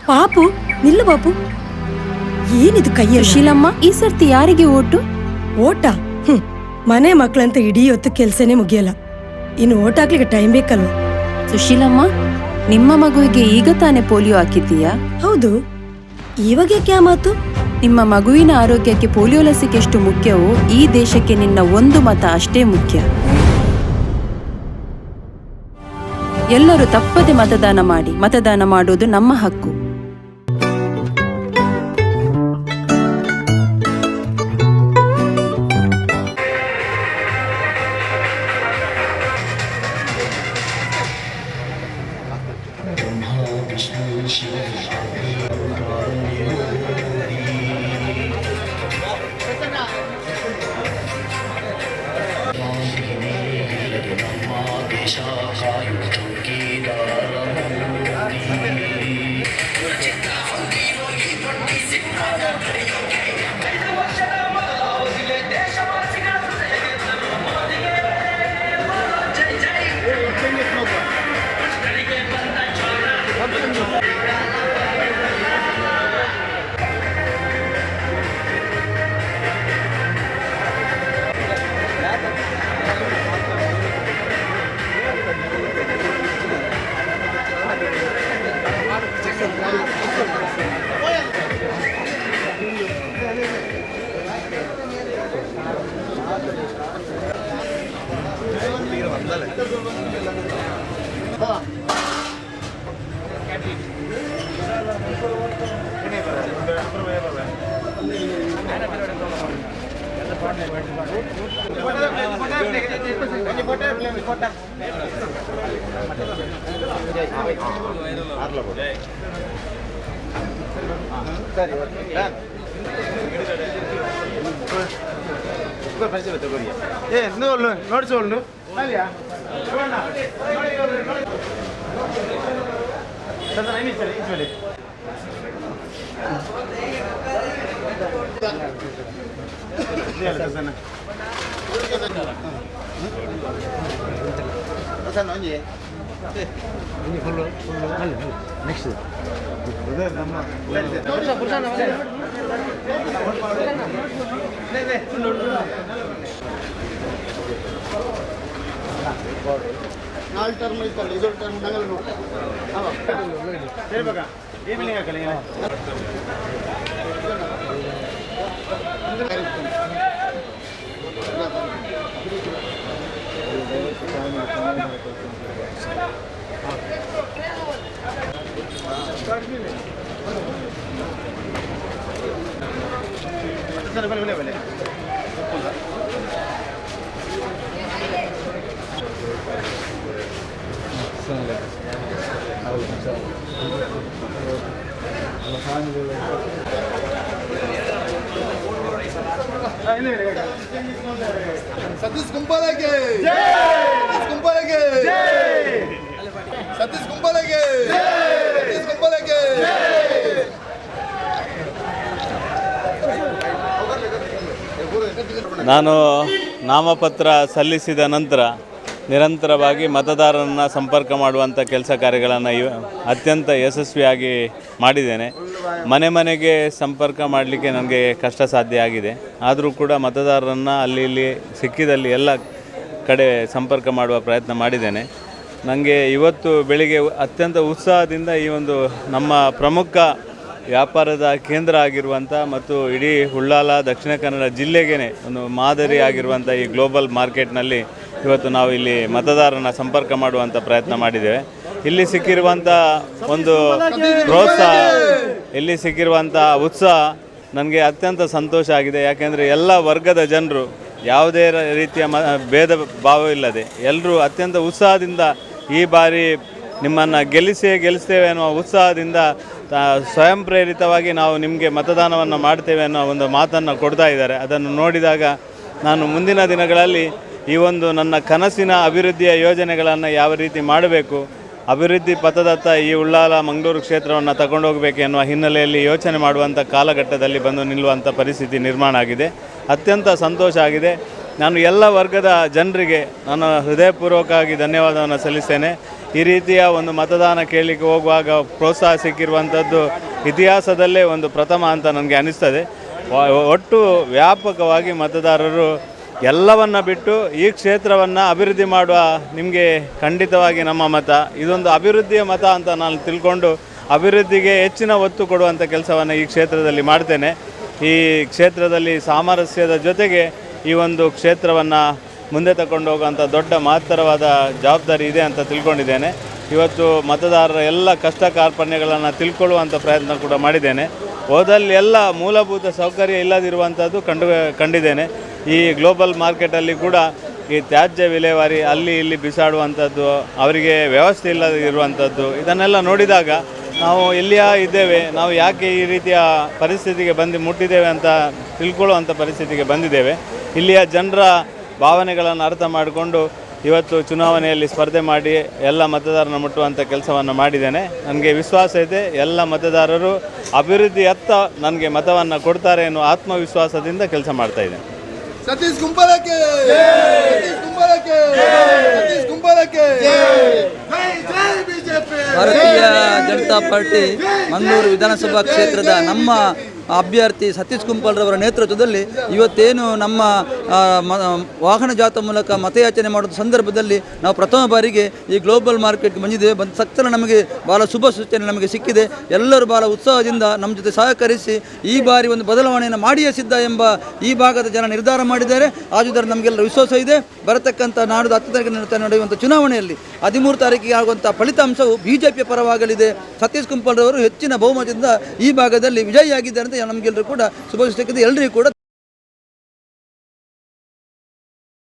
ಪಾಪು ನಿಲ್ಲು ಬಾಪು, ಏನಿದು ಕೈಯಲ್ಲಿ? ಸುಶೀಲಮ್ಮ, ಈ ಸರ್ತಿ ಯಾರಿಗೆ ಓಟು? ಓಟ? ಮನೆ ಮಕ್ಕಳಂತ ಇಡೀ ಹೊತ್ತು ಕೆಲ್ಸನೇ ಮುಗಿಯಲ್ಲ, ಇನ್ನು ಓಟ್ ಹಾಕ್ಲಿಕ್ಕೆ ಟೈಮ್ ಬೇಕಲ್ವ? ಸುಶೀಲಮ್ಮ, ನಿಮ್ಮ ಮಗುವಿಗೆ ಈಗ ತಾನೇ ಪೋಲಿಯೋ ಹಾಕಿದ್ದೀಯಾ? ಹೌದು, ಇವಾಗ ಯಾಕೆ ಆ ಮಾತು? ನಿಮ್ಮ ಮಗುವಿನ ಆರೋಗ್ಯಕ್ಕೆ ಪೋಲಿಯೋ ಲಸಿಕೆ ಎಷ್ಟು ಮುಖ್ಯವೋ ಈ ದೇಶಕ್ಕೆ ನಿನ್ನ ಒಂದು ಮತ ಅಷ್ಟೇ ಮುಖ್ಯ. ಎಲ್ಲರೂ ತಪ್ಪದೆ ಮತದಾನ ಮಾಡಿ. ಮತದಾನ ಮಾಡುವುದು ನಮ್ಮ ಹಕ್ಕು. ಸತೀಶ್ ಕುಂಬಳಗೆ ಸತೀಶ್ ಕುಂಬಳಗೆ ನಾನು ನಾಮಪತ್ರ ಸಲ್ಲಿಸಿದ ನಂತರ ನಿರಂತರವಾಗಿ ಮತದಾರರನ್ನು ಸಂಪರ್ಕ ಮಾಡುವಂಥ ಕೆಲಸ ಕಾರ್ಯಗಳನ್ನು ಅತ್ಯಂತ ಯಶಸ್ವಿಯಾಗಿ ಮಾಡಿದ್ದೇನೆ. ಮನೆ ಮನೆಗೆ ಸಂಪರ್ಕ ಮಾಡಲಿಕ್ಕೆ ನನಗೆ ಕಷ್ಟ ಸಾಧ್ಯ ಆಗಿದೆ. ಆದರೂ ಕೂಡ ಮತದಾರರನ್ನು ಅಲ್ಲಿ ಇಲ್ಲಿ ಸಿಕ್ಕಿದಲ್ಲಿ ಎಲ್ಲ ಕಡೆ ಸಂಪರ್ಕ ಮಾಡುವ ಪ್ರಯತ್ನ ಮಾಡಿದ್ದೇನೆ. ನನಗೆ ಇವತ್ತು ಬೆಳಿಗ್ಗೆ ಅತ್ಯಂತ ಉತ್ಸಾಹದಿಂದ ಈ ಒಂದು ನಮ್ಮ ಪ್ರಮುಖ ವ್ಯಾಪಾರದ ಕೇಂದ್ರ ಆಗಿರುವಂಥ ಮತ್ತು ಇಡೀ ಉಳ್ಳಾಲ ದಕ್ಷಿಣ ಕನ್ನಡ ಜಿಲ್ಲೆಗೇ ಒಂದು ಮಾದರಿ ಆಗಿರುವಂಥ ಈ ಗ್ಲೋಬಲ್ ಮಾರ್ಕೆಟ್ನಲ್ಲಿ ಇವತ್ತು ನಾವು ಇಲ್ಲಿ ಮತದಾರನ ಸಂಪರ್ಕ ಮಾಡುವಂಥ ಪ್ರಯತ್ನ ಮಾಡಿದ್ದೇವೆ. ಇಲ್ಲಿ ಸಿಕ್ಕಿರುವಂಥ ಒಂದು ಪ್ರೋತ್ಸಾಹ, ಇಲ್ಲಿ ಸಿಕ್ಕಿರುವಂಥ ಉತ್ಸಾಹ ನನಗೆ ಅತ್ಯಂತ ಸಂತೋಷ ಆಗಿದೆ. ಯಾಕೆಂದರೆ ಎಲ್ಲ ವರ್ಗದ ಜನರು ಯಾವುದೇ ರೀತಿಯ ಭೇದ ಭಾವವಿಲ್ಲದೆ ಎಲ್ಲರೂ ಅತ್ಯಂತ ಉತ್ಸಾಹದಿಂದ ಈ ಬಾರಿ ನಿಮ್ಮನ್ನು ಗೆಲ್ಲಿಸ್ತೇವೆ ಅನ್ನುವ ಉತ್ಸಾಹದಿಂದ ಸ್ವಯಂ ಪ್ರೇರಿತವಾಗಿ ನಾವು ನಿಮಗೆ ಮತದಾನವನ್ನು ಮಾಡ್ತೇವೆ ಅನ್ನೋ ಒಂದು ಮಾತನ್ನು ಕೊಡ್ತಾ ಇದ್ದಾರೆ. ಅದನ್ನು ನೋಡಿದಾಗ ನಾನು ಮುಂದಿನ ದಿನಗಳಲ್ಲಿ ಈ ಒಂದು ನನ್ನ ಕನಸಿನ ಅಭಿವೃದ್ಧಿಯ ಯೋಜನೆಗಳನ್ನು ಯಾವ ರೀತಿ ಮಾಡಬೇಕು, ಅಭಿವೃದ್ಧಿ ಪಥದತ್ತ ಈ ಉಳ್ಳಾಲ ಮಂಗಳೂರು ಕ್ಷೇತ್ರವನ್ನು ತಗೊಂಡೋಗಬೇಕು ಎನ್ನುವ ಹಿನ್ನೆಲೆಯಲ್ಲಿ ಯೋಚನೆ ಮಾಡುವಂಥ ಕಾಲಘಟ್ಟದಲ್ಲಿ ಬಂದು ನಿಲ್ಲುವಂಥ ಪರಿಸ್ಥಿತಿ ನಿರ್ಮಾಣ ಆಗಿದೆ. ಅತ್ಯಂತ ಸಂತೋಷ ಆಗಿದೆ. ನಾನು ಎಲ್ಲ ವರ್ಗದ ಜನರಿಗೆ ನಾನು ಹೃದಯಪೂರ್ವಕವಾಗಿ ಧನ್ಯವಾದವನ್ನು ಸಲ್ಲಿಸ್ತೇನೆ. ಈ ರೀತಿಯ ಒಂದು ಮತದಾನ ಕೇಳಲಿಕ್ಕೆ ಹೋಗುವಾಗ ಪ್ರೋತ್ಸಾಹ ಸಿಕ್ಕಿರುವಂಥದ್ದು ಇತಿಹಾಸದಲ್ಲೇ ಒಂದು ಪ್ರಥಮ ಅಂತ ನನಗೆ ಅನಿಸ್ತದೆ. ಒಟ್ಟು ವ್ಯಾಪಕವಾಗಿ ಮತದಾರರು ಎಲ್ಲವನ್ನ ಬಿಟ್ಟು ಈ ಕ್ಷೇತ್ರವನ್ನು ಅಭಿವೃದ್ಧಿ ಮಾಡುವ ನಿಮಗೆ ಖಂಡಿತವಾಗಿ ನಮ್ಮ ಮತ ಇದೊಂದು ಅಭಿವೃದ್ಧಿಯ ಮತ ಅಂತ ನಾನು ತಿಳ್ಕೊಂಡು ಅಭಿವೃದ್ಧಿಗೆ ಹೆಚ್ಚಿನ ಒತ್ತು ಕೊಡುವಂಥ ಕೆಲಸವನ್ನು ಈ ಕ್ಷೇತ್ರದಲ್ಲಿ ಮಾಡ್ತೇನೆ. ಈ ಕ್ಷೇತ್ರದಲ್ಲಿ ಸಾಮರಸ್ಯದ ಜೊತೆಗೆ ಈ ಒಂದು ಕ್ಷೇತ್ರವನ್ನು ಮುಂದೆ ತಗೊಂಡು ಹೋಗುವಂಥ ದೊಡ್ಡ ಮಹತ್ತರವಾದ ಜವಾಬ್ದಾರಿ ಇದೆ ಅಂತ ತಿಳ್ಕೊಂಡಿದ್ದೇನೆ. ಇವತ್ತು ಮತದಾರರ ಎಲ್ಲ ಕಷ್ಟ ಕಾರ್ಪಣ್ಯಗಳನ್ನು ತಿಳ್ಕೊಳ್ಳುವಂಥ ಪ್ರಯತ್ನ ಕೂಡ ಮಾಡಿದ್ದೇನೆ. ಹೋದಲ್ಲಿ ಎಲ್ಲ ಮೂಲಭೂತ ಸೌಕರ್ಯ ಇಲ್ಲದಿರುವಂಥದ್ದು ಕಂಡಿದ್ದೇನೆ. ಈ ಗ್ಲೋಬಲ್ ಮಾರ್ಕೆಟಲ್ಲಿ ಕೂಡ ಈ ತ್ಯಾಜ್ಯ ವಿಲೇವಾರಿ ಅಲ್ಲಿ ಇಲ್ಲಿ ಬಿಸಾಡುವಂಥದ್ದು, ಅವರಿಗೆ ವ್ಯವಸ್ಥೆ ಇಲ್ಲದಿರುವಂಥದ್ದು, ಇದನ್ನೆಲ್ಲ ನೋಡಿದಾಗ ನಾವು ಎಲ್ಲಿಯಾ ಇದ್ದೇವೆ, ನಾವು ಯಾಕೆ ಈ ರೀತಿಯ ಪರಿಸ್ಥಿತಿಗೆ ಮುಟ್ಟಿದ್ದೇವೆ ಅಂತ ತಿಳ್ಕೊಳ್ಳುವಂಥ ಪರಿಸ್ಥಿತಿಗೆ ಬಂದಿದ್ದೇವೆ. ಇಲ್ಲಿಯ ಜನರ ಭಾವನೆಗಳನ್ನು ಅರ್ಥ ಮಾಡಿಕೊಂಡು ಇವತ್ತು ಚುನಾವಣೆಯಲ್ಲಿ ಸ್ಪರ್ಧೆ ಮಾಡಿ ಎಲ್ಲ ಮತದಾರನ ಮುಟ್ಟುವಂಥ ಕೆಲಸವನ್ನು ಮಾಡಿದ್ದೇನೆ. ನನಗೆ ವಿಶ್ವಾಸ ಇದೆ, ಎಲ್ಲ ಮತದಾರರು ಅಭಿವೃದ್ಧಿಯತ್ತ ನನಗೆ ಮತವನ್ನು ಕೊಡ್ತಾರೆ ಎನ್ನುವ ಆತ್ಮವಿಶ್ವಾಸದಿಂದ ಕೆಲಸ ಮಾಡ್ತಾ ಇದ್ದೇನೆ. ಸತೀಶ್ ಕುಂಬಳಕ್ಕೆ ಭಾರತೀಯ ಜನತಾ ಪಾರ್ಟಿ ಮಂಗಳೂರು ವಿಧಾನಸಭಾ ಕ್ಷೇತ್ರದ ನಮ್ಮ ಅಭ್ಯರ್ಥಿ ಸತೀಶ್ ಕುಂಪಲ್ರವರ ನೇತೃತ್ವದಲ್ಲಿ ಇವತ್ತೇನು ನಮ್ಮ ವಾಹನ ಜಾಥಾ ಮೂಲಕ ಮತಯಾಚನೆ ಮಾಡುವ ಸಂದರ್ಭದಲ್ಲಿ ನಾವು ಪ್ರಥಮ ಬಾರಿಗೆ ಈ ಗ್ಲೋಬಲ್ ಮಾರ್ಕೆಟ್ಗೆ ಬಂದಿದ್ದೇವೆ. ಬಂದ ತಕ್ಷಣ ನಮಗೆ ಭಾಳ ಶುಭ ಸೂಚನೆ ನಮಗೆ ಸಿಕ್ಕಿದೆ. ಎಲ್ಲರೂ ಭಾಳ ಉತ್ಸಾಹದಿಂದ ನಮ್ಮ ಜೊತೆ ಸಹಕರಿಸಿ ಈ ಬಾರಿ ಒಂದು ಬದಲಾವಣೆಯನ್ನು ಮಾಡಿಯೇ ಸಿದ್ಧ ಎಂಬ ಈ ಭಾಗದ ಜನ ನಿರ್ಧಾರ ಮಾಡಿದ್ದಾರೆ. ಆದುದರ ನಮಗೆಲ್ಲ ವಿಶ್ವಾಸ ಇದೆ. ಬರತಕ್ಕಂಥ ನಾಡಿದ 10 ತಾರೀಕಿನ ನಡೆಯುವಂಥ ಚುನಾವಣೆಯಲ್ಲಿ 13 ತಾರೀಕಿಗೆ ಆಗುವಂಥ ಫಲಿತಾಂಶವು ಬಿಜೆಪಿಯ ಪರವಾಗಲಿದೆ. ಸತೀಶ್ ಕುಂಪಲ್ರವರು ಹೆಚ್ಚಿನ ಬಹುಮತದಿಂದ ಈ ಭಾಗದಲ್ಲಿ ವಿಜಯಿಯಾಗಿದ್ದಾರೆ ಅಂತ ನಮಗೆಲ್ಲರೂ ಕೂಡ ಶುಭ ಸಿಕ್ಕಿದೆ. ಎಲ್ಲರಿಗೂ ಕೂಡ